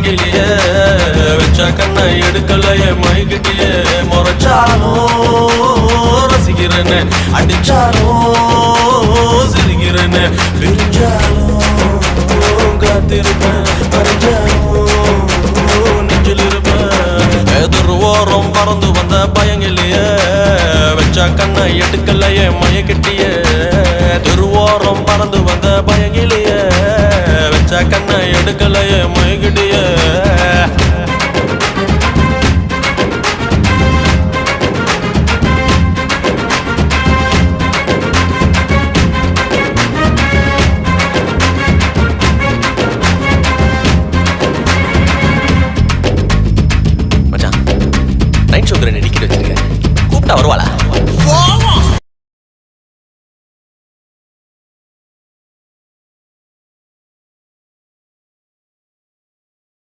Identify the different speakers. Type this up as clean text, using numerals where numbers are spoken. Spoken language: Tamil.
Speaker 1: கிளியே வச்ச கண்ணை எடுக்கலையே மைக்கிட்டியே முறைச்சாலும் ரசிக்கிறேன்னு அடிச்சாலும் சிரிக்கிறேன்னு பிரிஞ்சாலும் காத்திருப்பேன் பறிஞ்சாலும் நெஞ்சில் இருப்பேன் எதிர் ஓரம் பறந்து வந்த பயங்கிலேயே வச்ச கண்ணை எடுக்கலையே மயக்கிட்டியே